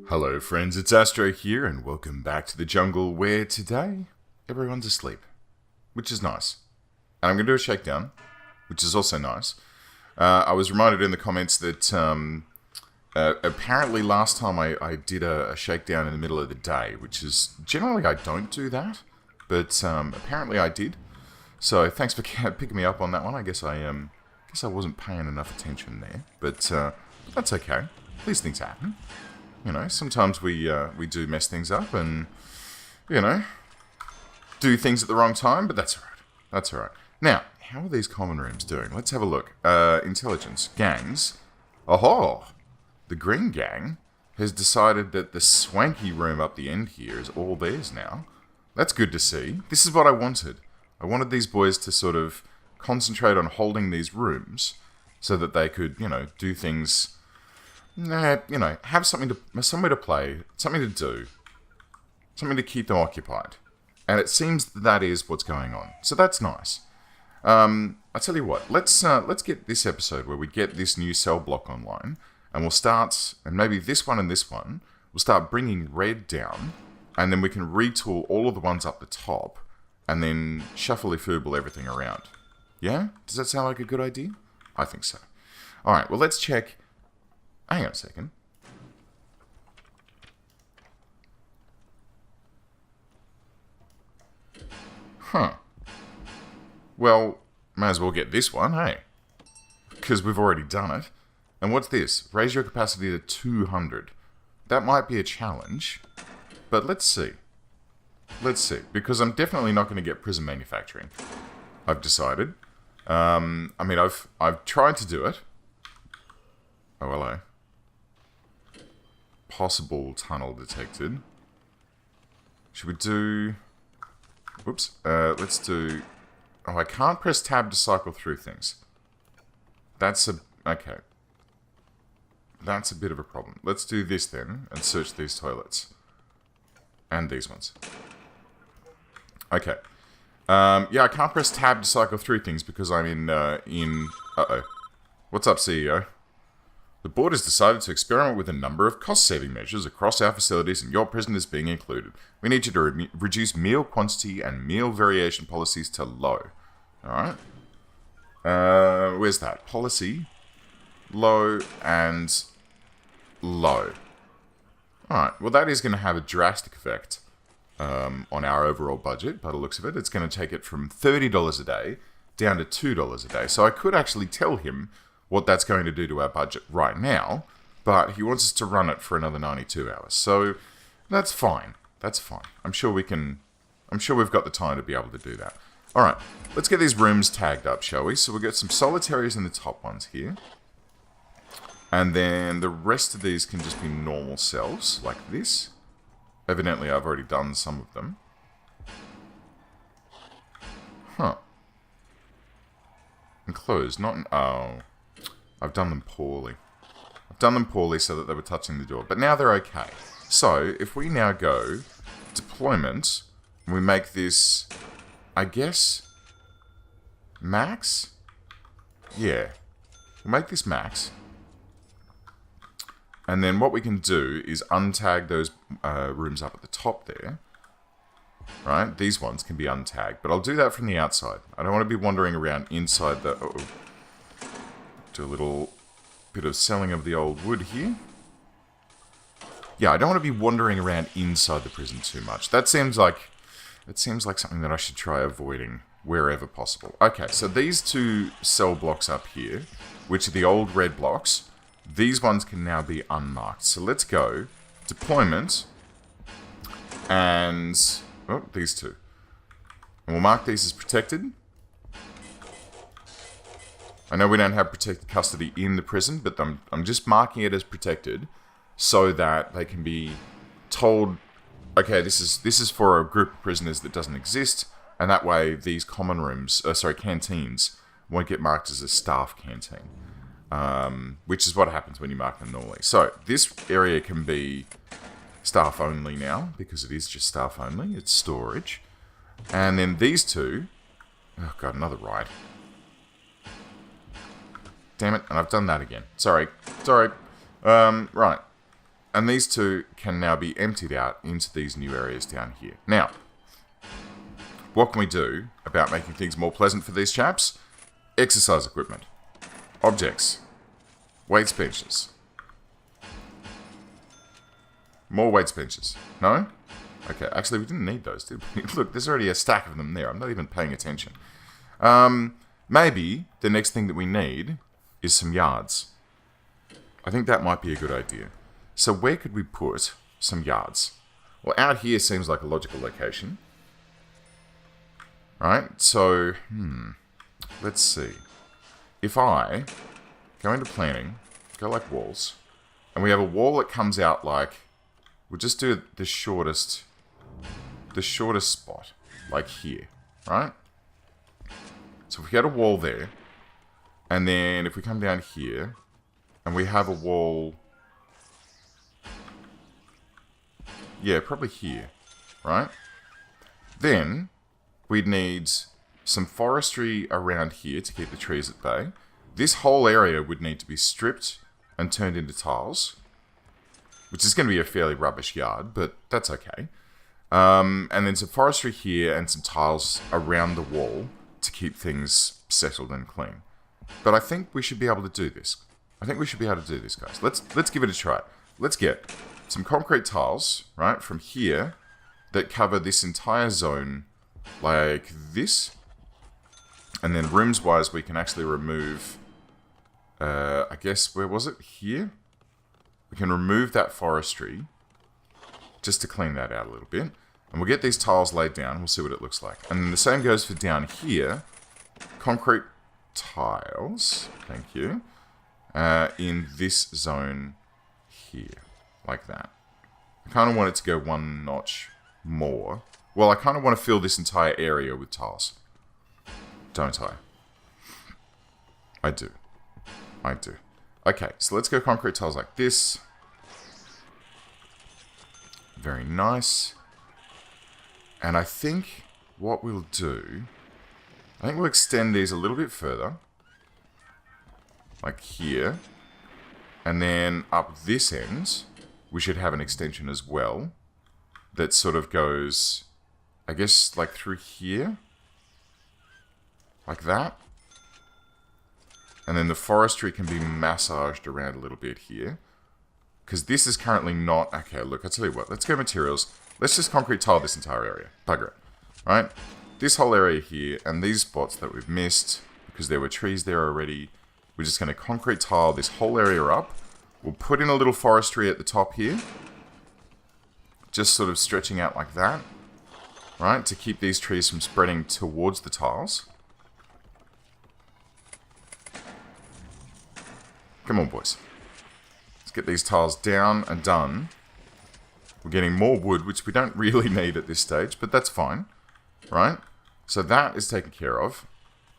Hello friends, it's Astro here and welcome back to the jungle where today everyone's asleep, which is nice. And I'm going to do a shakedown, which is also nice. I was reminded in the comments that apparently last time I did a shakedown in the middle of the day, which is generally I don't do that, but apparently I did. So thanks for picking me up on that one. I guess I wasn't paying enough attention there, but that's okay. These things happen. You know, sometimes we do mess things up and, you know, do things at the wrong time, but that's alright. That's alright. Now, how are these common rooms doing? Let's have a look. Intelligence. Gangs. Oh, the green gang has decided that the swanky room up the end here is all theirs now. That's good to see. This is what I wanted. I wanted these boys to sort of concentrate on holding these rooms so that they could, you know, do things... you know, have somewhere to play, something to do, something to keep them occupied. And it seems that is what's going on. So that's nice. I tell you what, let's get this episode where we get this new cell block online, and we'll start, and maybe this one and this one, we'll start bringing red down, and then we can retool all of the ones up the top, and then shuffle-y-fooble everything around. Yeah? Does that sound like a good idea? I think so. Alright, well let's check... Hang on a second. Huh. Well, may as well get this one, hey? Because we've already done it. And what's this? Raise your capacity to 200. That might be a challenge, but let's see. Let's see, because I'm definitely not going to get prison manufacturing. I've decided. I mean, I've tried to do it. Oh, hello. Possible tunnel detected. Should we do... Whoops. Let's do... Oh, I can't press tab to cycle through things. That's a... Okay. That's a bit of a problem. Let's do this then, and search these toilets. And these ones. Okay. Yeah, I can't press tab to cycle through things because I'm in... Uh-oh. What's up, CEO? The board has decided to experiment with a number of cost-saving measures across our facilities, and your prison is being included. We need you to reduce meal quantity and meal variation policies to low. Alright. Where's that? Policy. Low and low. Alright, well that is going to have a drastic effect on our overall budget, by the looks of it. It's going to take it from $30 a day down to $2 a day. So I could actually tell him what that's going to do to our budget right now, but he wants us to run it for another 92 hours. So that's fine. That's fine. I'm sure we've got the time to be able to do that. All right, let's get these rooms tagged up, shall we? So we've got some solitaries in the top ones here. And then the rest of these can just be normal cells, like this. Evidently, I've already done some of them. Huh. Enclosed, not... Oh... I've done them poorly. I've done them poorly so that they were touching the door. But now they're okay. So, if we now go deployment, and we make this, I guess, max? Yeah. We'll make this max. And then what we can do is untag those rooms up at the top there. Right? These ones can be untagged. But I'll do that from the outside. I don't want to be wandering around inside the... Uh-oh. Do a little bit of selling of the old wood here. Yeah, I don't want to be wandering around inside the prison too much. That seems like something that I should try avoiding wherever possible. Okay, so these two cell blocks up here, which are the old red blocks, these ones can now be unmarked. So let's go deployment and these two. And we'll mark these as protected. I know we don't have protected custody in the prison, but I'm just marking it as protected so that they can be told, okay, this is for a group of prisoners that doesn't exist, and that way these common rooms, canteens, won't get marked as a staff canteen, which is what happens when you mark them normally. So this area can be staff only now, because it is just staff only, it's storage. And then these two, oh god, another ride. Damn it, and I've done that again. Sorry. Right. And these two can now be emptied out into these new areas down here. Now, what can we do about making things more pleasant for these chaps? Exercise equipment. Objects. Weights benches. More weights benches. No? Okay, actually we didn't need those, did we? Look, there's already a stack of them there. I'm not even paying attention. Maybe the next thing that we need is some yards. I think that might be a good idea. So where could we put some yards? Well, out here seems like a logical location. Right? So, let's see. If I go into planning, go like walls, and we have a wall that comes out like, we'll just do the shortest spot, like here, right? So if we get a wall there, and then if we come down here, and we have a wall, yeah, probably here, right? Then we'd need some forestry around here to keep the trees at bay. This whole area would need to be stripped and turned into tiles, which is going to be a fairly rubbish yard, but that's okay. And then some forestry here and some tiles around the wall to keep things settled and clean. But I think we should be able to do this. I think we should be able to do this, guys. Let's give it a try. Let's get some concrete tiles, right, from here that cover this entire zone like this. And then rooms-wise, we can actually remove, I guess, where was it? Here? We can remove that forestry just to clean that out a little bit. And we'll get these tiles laid down. We'll see what it looks like. And then the same goes for down here. Concrete tiles, thank you, in this zone here, like that. I kind of want it to go one notch more. Well, I kind of want to fill this entire area with tiles. Don't I? I do. I do. Okay, so let's go concrete tiles like this. Very nice. And I think what we'll do, I think we'll extend these a little bit further. Like here. And then up this end, we should have an extension as well. That sort of goes, I guess, like through here. Like that. And then the forestry can be massaged around a little bit here. Because this is currently not... Okay, look, I'll tell you what. Let's go materials. Let's just concrete tile this entire area. Bugger it. Right? This whole area here and these spots that we've missed, because there were trees there already, we're just going to concrete tile this whole area up. We'll put in a little forestry at the top here. Just sort of stretching out like that. Right? To keep these trees from spreading towards the tiles. Come on, boys. Let's get these tiles down and done. We're getting more wood, which we don't really need at this stage, but that's fine. Right? So that is taken care of.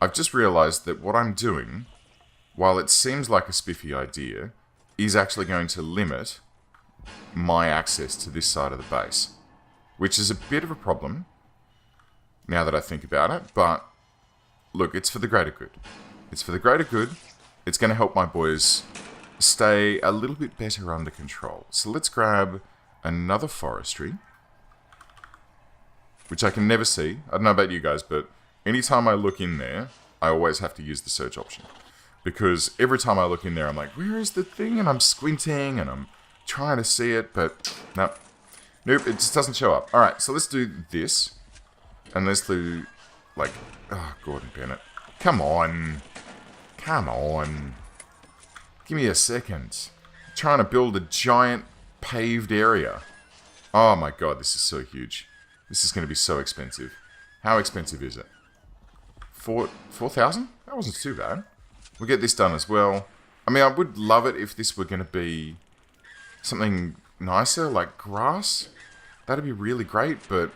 I've just realized that what I'm doing, while it seems like a spiffy idea, is actually going to limit my access to this side of the base. Which is a bit of a problem, now that I think about it, but look, it's for the greater good. It's for the greater good. It's going to help my boys stay a little bit better under control. So let's grab another forestry, which I can never see. I don't know about you guys, but anytime I look in there, I always have to use the search option. Because every time I look in there, I'm like, where is the thing? And I'm squinting and I'm trying to see it, but no. Nope, it just doesn't show up. Alright, so let's do this. And let's do, like, oh, Gordon Bennett. Come on. Come on. Give me a second. I'm trying to build a giant paved area. Oh my god, this is so huge. This is going to be so expensive. How expensive is it? 4,000? That wasn't too bad. We'll get this done as well. I mean, I would love it if this were going to be something nicer, like grass. That'd be really great, but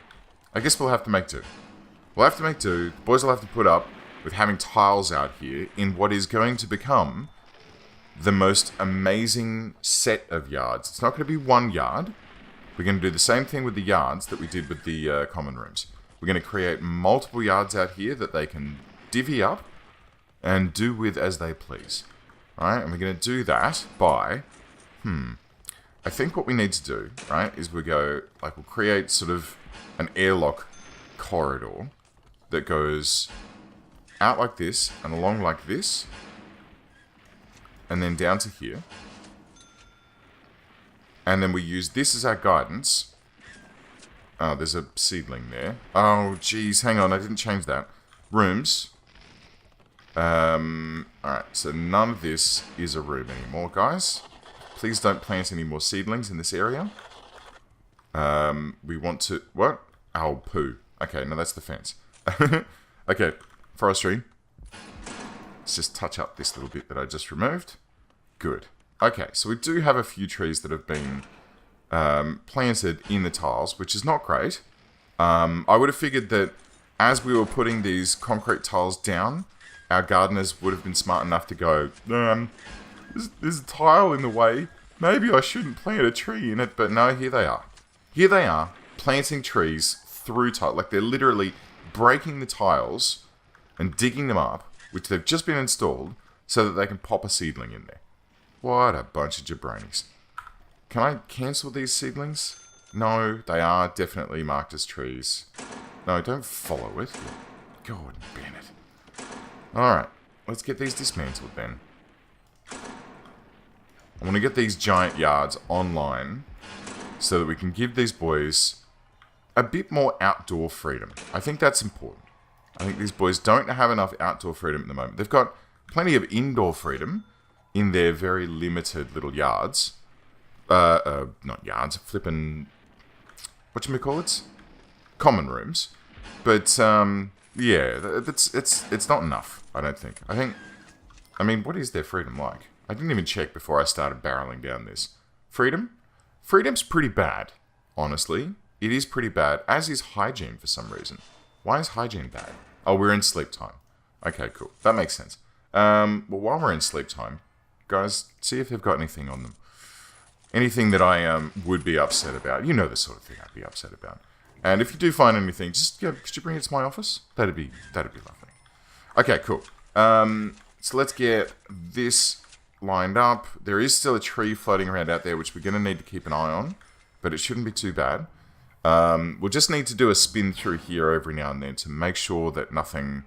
I guess we'll have to make do. We'll have to make do. The boys will have to put up with having tiles out here in what is going to become the most amazing set of yards. It's not going to be one yard. We're going to do the same thing with the yards that we did with the common rooms. We're going to create multiple yards out here that they can divvy up and do with as they please. Alright, and we're going to do that by, I think what we need to do, right, is we go, like, we'll create sort of an airlock corridor that goes out like this and along like this and then down to here. And then we use this as our guidance. Oh, there's a seedling there. Oh, geez, hang on, I didn't change that. Rooms. Alright, so none of this is a room anymore, guys. Please don't plant any more seedlings in this area. We want to... What? Oh, poo. Okay, no, that's the fence. Okay, forestry. Let's just touch up this little bit that I just removed. Good. Okay, so we do have a few trees that have been planted in the tiles, which is not great. I would have figured that as we were putting these concrete tiles down, our gardeners would have been smart enough to go, there's a tile in the way. Maybe I shouldn't plant a tree in it, but no, here they are. Here they are, planting trees through tile. Like, they're literally breaking the tiles and digging them up, which they've just been installed, so that they can pop a seedling in there. What a bunch of jabronis. Can I cancel these seedlings? No, they are definitely marked as trees. No, don't follow it. God, Bennett. Alright, let's get these dismantled then. I want to get these giant yards online so that we can give these boys a bit more outdoor freedom. I think that's important. I think these boys don't have enough outdoor freedom at the moment. They've got plenty of indoor freedom in their very limited little yards. Not yards, flippin'... whatchamacallits? Common rooms. But, yeah, it's not enough, I don't think. I mean, what is their freedom like? I didn't even check before I started barreling down this. Freedom? Freedom's pretty bad, honestly. It is pretty bad, as is hygiene for some reason. Why is hygiene bad? Oh, we're in sleep time. Okay, cool. That makes sense. Well, while we're in sleep time, guys, see if they've got anything on them. Anything that I would be upset about. You know the sort of thing I'd be upset about. And if you do find anything, just could you bring it to my office? That'd be lovely. Okay, cool. So let's get this lined up. There is still a tree floating around out there, which we're going to need to keep an eye on, but it shouldn't be too bad. We'll just need to do a spin through here every now and then to make sure that nothing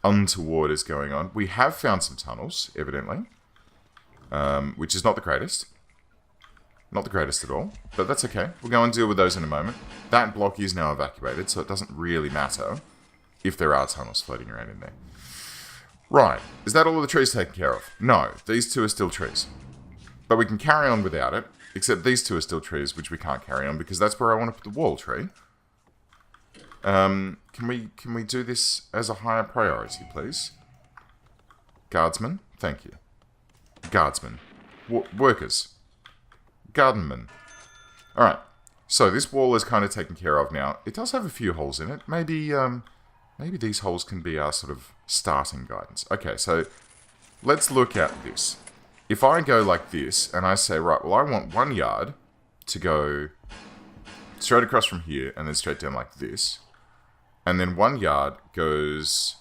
untoward is going on. We have found some tunnels, evidently, which is not the greatest. Not the greatest at all, but that's okay. We'll go and deal with those in a moment. That block is now evacuated, so it doesn't really matter if there are tunnels floating around in there. Right, is that all of the trees taken care of? No, these two are still trees. But we can carry on without it, except these two are still trees, which we can't carry on, because that's where I want to put the wall tree. Can we do this as a higher priority, please? Guardsmen, thank you. Guardsmen. Workers. Gardenmen. Alright, so this wall is kind of taken care of now. It does have a few holes in it. Maybe these holes can be our sort of starting guidance. Okay, so let's look at this. If I go like this, and I say, right, well, I want 1 yard to go straight across from here, and then straight down like this. And then 1 yard goes,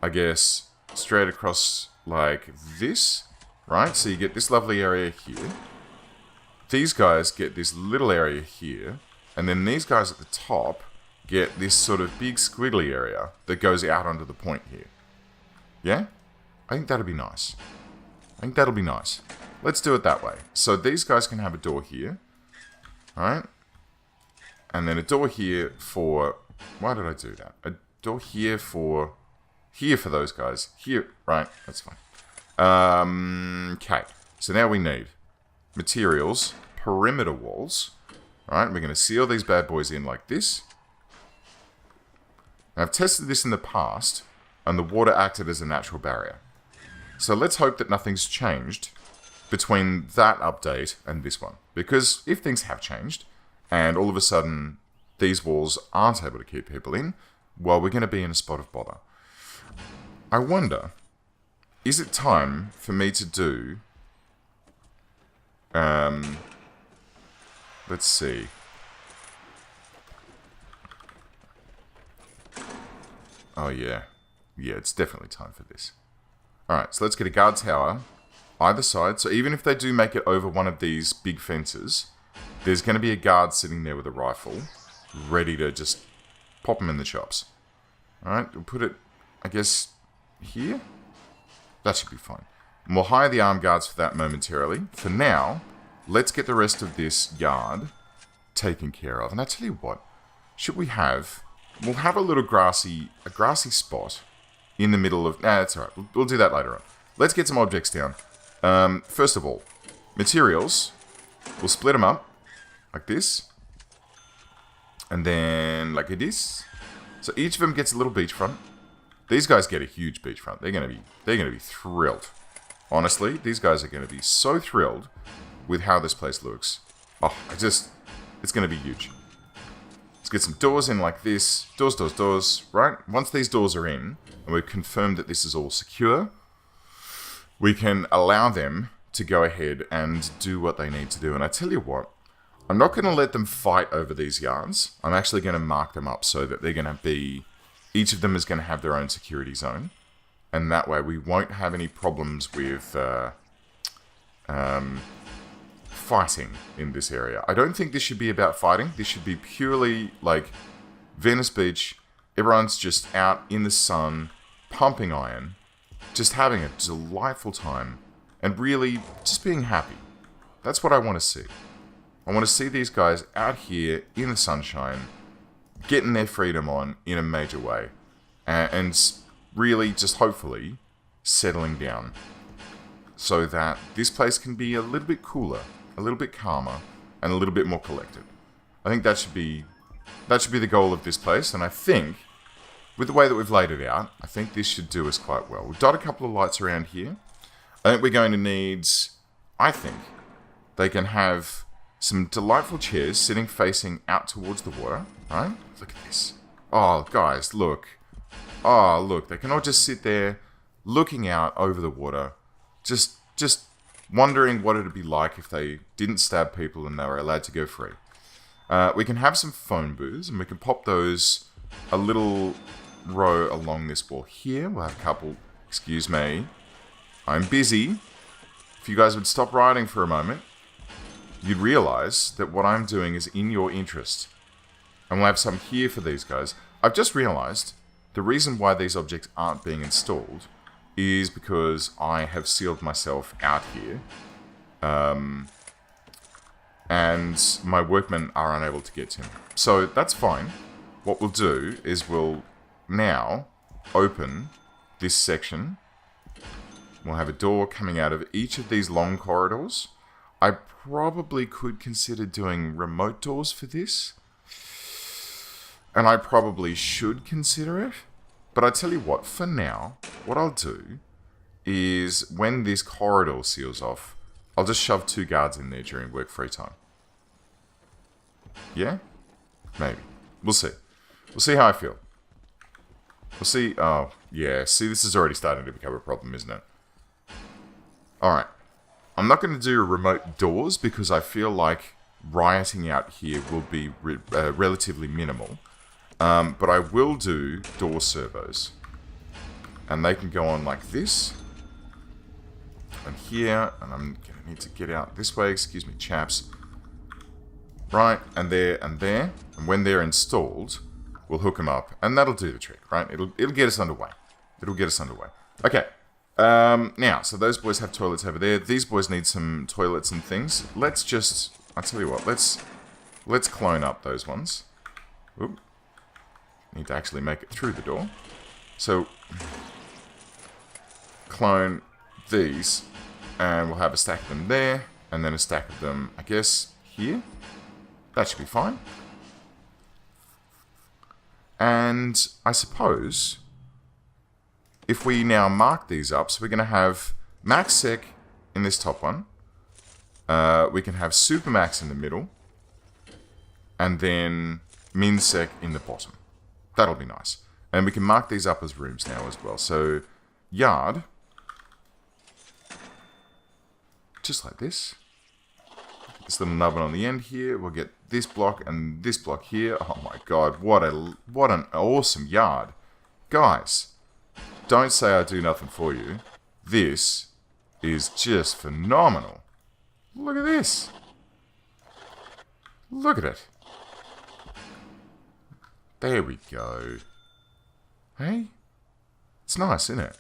I guess, straight across like this, right? So you get this lovely area here. These guys get this little area here. And then these guys at the top get this sort of big squiggly area that goes out onto the point here. Yeah? I think that'd be nice. I think that'll be nice. Let's do it that way. So these guys can have a door here. Alright? And then a door here for... Why did I do that? A door here for... Here for those guys. Here. Right. That's fine. Okay. So now we need materials, perimeter walls. Alright, we're going to seal these bad boys in like this. Now, I've tested this in the past, and the water acted as a natural barrier. So let's hope that nothing's changed between that update and this one. Because if things have changed, and all of a sudden these walls aren't able to keep people in, well, we're going to be in a spot of bother. I wonder, is it time for me to do... let's see. Oh, yeah. Yeah, it's definitely time for this. Alright, so let's get a guard tower either side. So even if they do make it over one of these big fences, there's going to be a guard sitting there with a rifle, ready to just pop them in the chops. Alright, we'll put it, I guess, here? That should be fine. And we'll hire the armed guards for that momentarily. For now, let's get the rest of this yard taken care of. And I tell you what, should we have... We'll have a little grassy spot in the middle of... Nah, that's alright. We'll do that later on. Let's get some objects down. First of all, materials. We'll split them up like this. And then like this. So each of them gets a little beachfront. These guys get a huge beachfront. They're gonna be thrilled. Honestly, these guys are gonna be so thrilled with how this place looks. Oh, it's gonna be huge. Let's get some doors in like this. Doors, right? Once these doors are in, and we've confirmed that this is all secure, we can allow them to go ahead and do what they need to do. And I tell you what, I'm not going to let them fight over these yards. I'm actually going to mark them up so that they're going to be... Each of them is going to have their own security zone. And that way we won't have any problems with fighting in this area. I don't think this should be about fighting. This should be purely like Venice Beach. Everyone's just out in the sun, pumping iron, just having a delightful time, and really just being happy. That's what I want to see. I want to see these guys out here in the sunshine, getting their freedom on in a major way, and really just hopefully settling down so that this place can be a little bit cooler, a little bit calmer, and a little bit more collected. I think that should be the goal of this place, and I think with the way that we've laid it out, I think this should do us quite well. We've got a couple of lights around here. I think we're going to need... I think they can have some delightful chairs sitting facing out towards the water, right? Look at this. Oh, guys, look. Oh, look. They can all just sit there looking out over the water, just wondering what it would be like if they didn't stab people and they were allowed to go free. We can have some phone booths, and we can pop those a little row along this wall here. We'll have a couple... Excuse me. I'm busy. If you guys would stop writing for a moment, you'd realize that what I'm doing is in your interest. And we'll have some here for these guys. I've just realized the reason why these objects aren't being installed is because I have sealed myself out here. And my workmen are unable to get to me. So that's fine. What we'll do is we'll now open this section. We'll have a door coming out of each of these long corridors. I probably could consider doing remote doors for this. And I probably should consider it. But I tell you what, for now, what I'll do is when this corridor seals off, I'll just shove 2 guards in there during work free time. Yeah? Maybe. We'll see. We'll see how I feel. We'll see. Oh, yeah. See, this is already starting to become a problem, isn't it? Alright. I'm not going to do remote doors because I feel like rioting out here will be relatively minimal. But I will do door servos. And they can go on like this. And here. And I'm going to need to get out this way. Excuse me, chaps. Right. And there and there. And when they're installed, we'll hook them up. And that'll do the trick, right? It'll get us underway. It'll get us underway. Okay. Now, so those boys have toilets over there. These boys need some toilets and things. Let's just... I'll tell you what. Let's clone up those ones. Oop. Need to actually make it through the door. So, clone these, and we'll have a stack of them there, and then a stack of them, I guess, here. That should be fine. And I suppose, if we now mark these up, so we're going to have max sec in this top one. We can have super max in the middle, and then min sec in the bottom. That'll be nice. And we can mark these up as rooms now as well. So, yard. Just like this. This little nubbin on the end here. We'll get this block and this block here. Oh my god, what an awesome yard. Guys, don't say I do nothing for you. This is just phenomenal. Look at this. Look at it. There we go. Hey? It's nice, isn't it?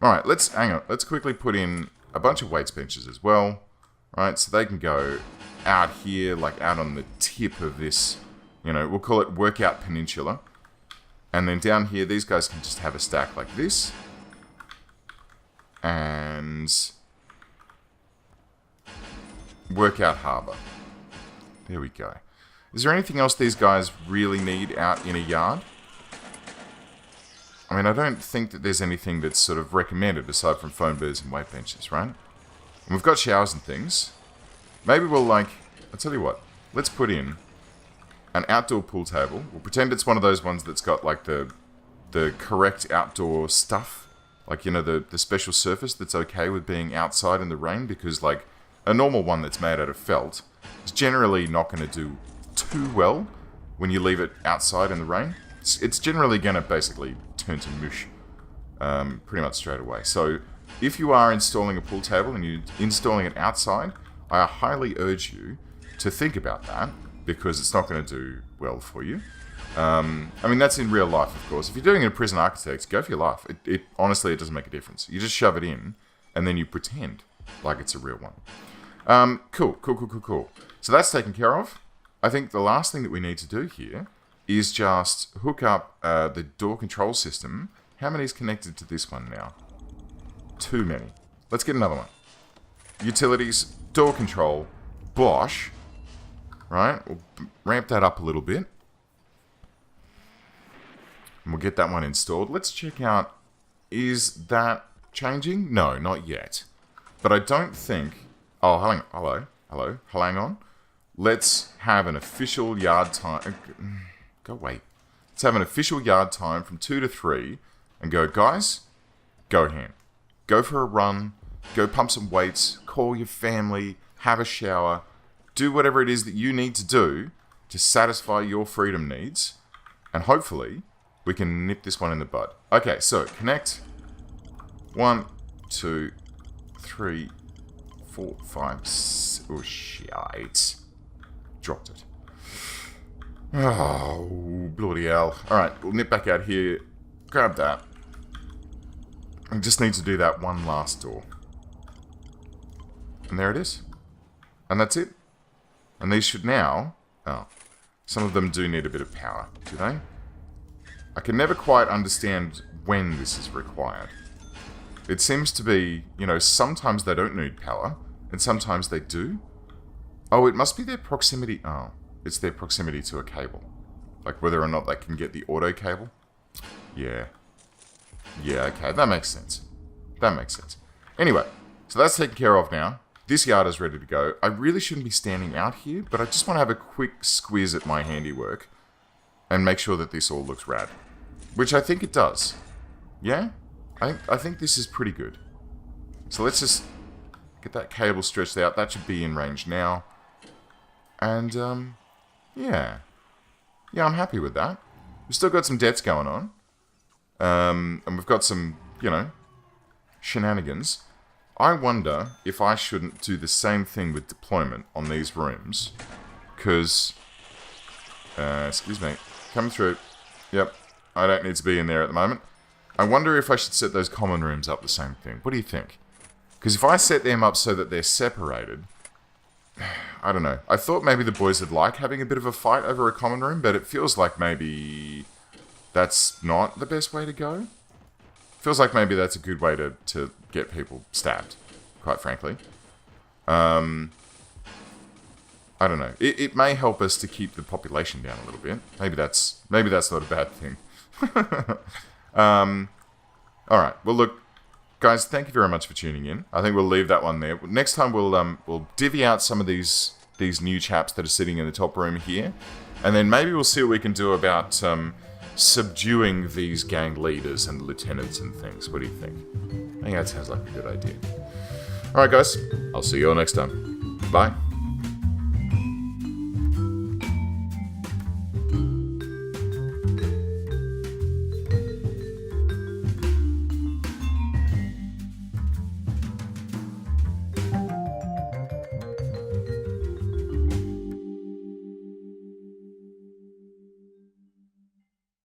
Alright, hang on. Let's quickly put in a bunch of weights benches as well. Right, so they can go out here, like out on the tip of this, you know, we'll call it Workout Peninsula. And then down here, these guys can just have a stack like this. And Workout Harbour. There we go. Is there anything else these guys really need out in a yard? I mean, I don't think that there's anything that's sort of recommended aside from foam birds and weight benches, right? And we've got showers and things. Maybe we'll, like, I'll tell you what. Let's put in an outdoor pool table. We'll pretend it's one of those ones that's got, like, the correct outdoor stuff. Like, you know, the special surface that's okay with being outside in the rain. Because, like, a normal one that's made out of felt is generally not going to do too well when you leave it outside in the rain. It's generally going to basically turn to mush pretty much straight away. So if you are installing a pool table and you're installing it outside, I highly urge you to think about that, because it's not going to do well for you. I mean, that's in real life, of course. If you're doing it in Prison Architects, go for your life. Honestly, it doesn't make a difference. You just shove it in, and then you pretend like it's a real one. Cool. So that's taken care of. I think the last thing that we need to do here is just hook up the door control system. How many is connected to this one now? Too many. Let's get another one. Utilities, door control, Bosch. Right? We'll ramp that up a little bit. And we'll get that one installed. Let's check out, is that changing? No, not yet. But I don't think... Oh, hang on. Let's have an official yard time... Go wait. Let's have an official yard time from 2 to 3 and go, guys, go ham. Go for a run. Go pump some weights. Call your family. Have a shower. Do whatever it is that you need to do to satisfy your freedom needs. And hopefully, we can nip this one in the bud. Okay, so connect. 1, 2, 3, 4, 5, 6. Oh, shite. Dropped it. Oh, bloody hell. Alright, we'll nip back out here. Grab that. I just need to do that one last door. And there it is. And that's it. And these should now... Oh, some of them do need a bit of power, do they? I can never quite understand when this is required. It seems to be, you know, sometimes they don't need power, and sometimes they do. Oh, it must be their proximity... Oh, it's their proximity to a cable. Like whether or not they can get the auto cable. Yeah. Yeah, okay, that makes sense. That makes sense. Anyway, so that's taken care of now. This yard is ready to go. I really shouldn't be standing out here, but I just want to have a quick squiz at my handiwork and make sure that this all looks rad. Which I think it does. Yeah? I think this is pretty good. So let's just get that cable stretched out. That should be in range now. And, yeah. Yeah, I'm happy with that. We've still got some debts going on. And we've got some, you know, shenanigans. I wonder if I shouldn't do the same thing with deployment on these rooms. Because, excuse me, coming through. Yep, I don't need to be in there at the moment. I wonder if I should set those common rooms up the same thing. What do you think? Because if I set them up so that they're separated, I don't know. I thought maybe the boys would like having a bit of a fight over a common room, but it feels like maybe that's not the best way to go. Feels like maybe that's a good way to get people stabbed, quite frankly. I don't know. It may help us to keep the population down a little bit. Maybe that's not a bad thing. Alright, well look, guys, thank you very much for tuning in. I think we'll leave that one there. Next time we'll divvy out some of these new chaps that are sitting in the top room here. And then maybe we'll see what we can do about subduing these gang leaders and lieutenants and things. What do you think? I think that sounds like a good idea. Alright guys, I'll see you all next time. Bye.